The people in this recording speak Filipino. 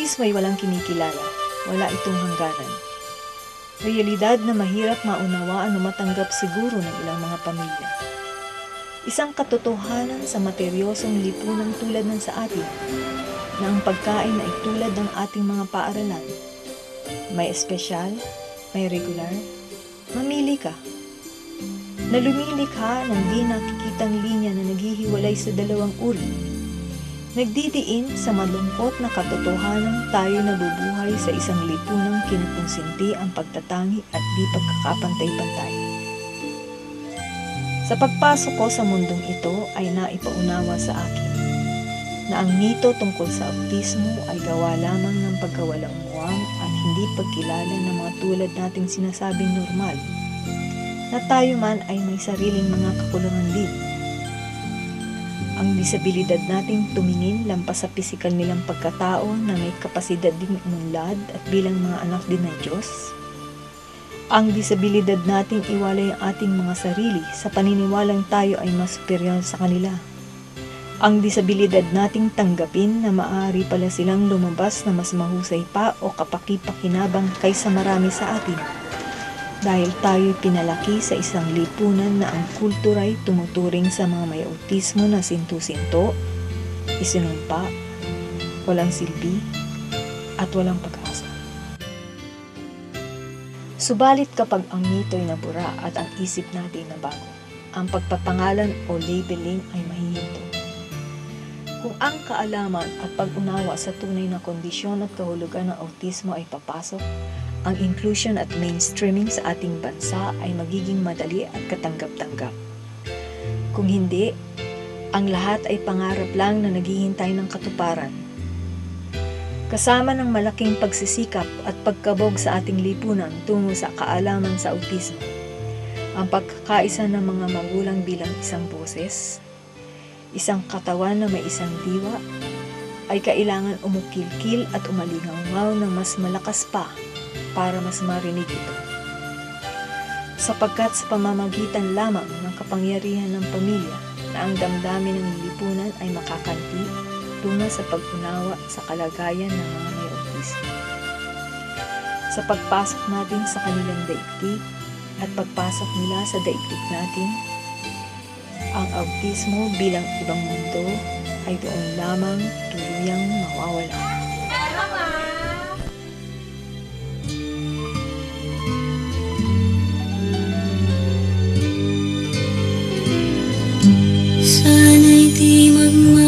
autismo ay walang kinikilala, wala itong hangganan. Realidad na mahirap maunawaan o matanggap siguro ng ilang mga pamilya. Isang katotohanan sa materyosong lipunan tulad ng sa atin, na ang pagkain ay tulad ng ating mga paaralan. May espesyal, may regular, mamili ka. Na lumilikha ng di nakikitang linya na naghihiwalay sa dalawang uri. Nagdidiin sa malungkot na katotohanan tayo nabubuhay sa isang lipunang kinukonsinti ang pagtatangi at di pagkakapantay-pantay. Sa pagpasok ko sa mundong ito ay naipaunawa sa akin na ang mito tungkol sa autismo ay gawa lamang ng pagkawalang muwang at hindi pagkilala ng mga tulad nating sinasabing normal, na tayo man ay may sariling mga kakulangan din. Ang disabilidad nating tumingin lampas sa pisikal nilang pagkatao na may kapasidad ding umunlad at bilang mga anak din ng Diyos. Ang disabilidad nating iwalay ang ating mga sarili sa paniniwalang tayo ay mas superior sa kanila. Ang disabilidad nating tanggapin na maaari pala silang lumabas na mas mahusay pa o kapaki-pakinabang kaysa marami sa atin. Dahil tayo'y pinalaki sa isang lipunan na ang kultura'y tumuturing sa mga may autismo na sintu-sinto, isinumpa, walang silbi, at walang pag-asa. Subalit kapag ang mito'y nabura at ang isip natin nabago, ang pagpapangalan o labeling ay mahihinto. Kung ang kaalaman at pag-unawa sa tunay na kondisyon at kahulugan ng autismo ay papasok, ang inclusion at mainstreaming sa ating bansa ay magiging madali at katanggap-tanggap. Kung hindi, ang lahat ay pangarap lang na naghihintay ng katuparan. Kasama ng malaking pagsisikap at pagkabog sa ating lipunan tungo sa kaalaman sa autismo, ang pagkakaisa ng mga magulang bilang isang boses, isang katawan na may isang diwa, ay kailangan umukilkil at umalingaw ng mas malakas pa para mas marinig ito. Sapagkat sa pamamagitan lamang ng kapangyarihan ng pamilya na ang damdamin ng lipunan ay makakanti tungo sa pag-unawa sa kalagayan ng mga may autismo. Sa pagpasok natin sa kanilang daigdig at pagpasok nila sa daigdig natin, ang autismo bilang ibang mundo ay doon lamang tuluyang mawawala. Sana'y di magmahal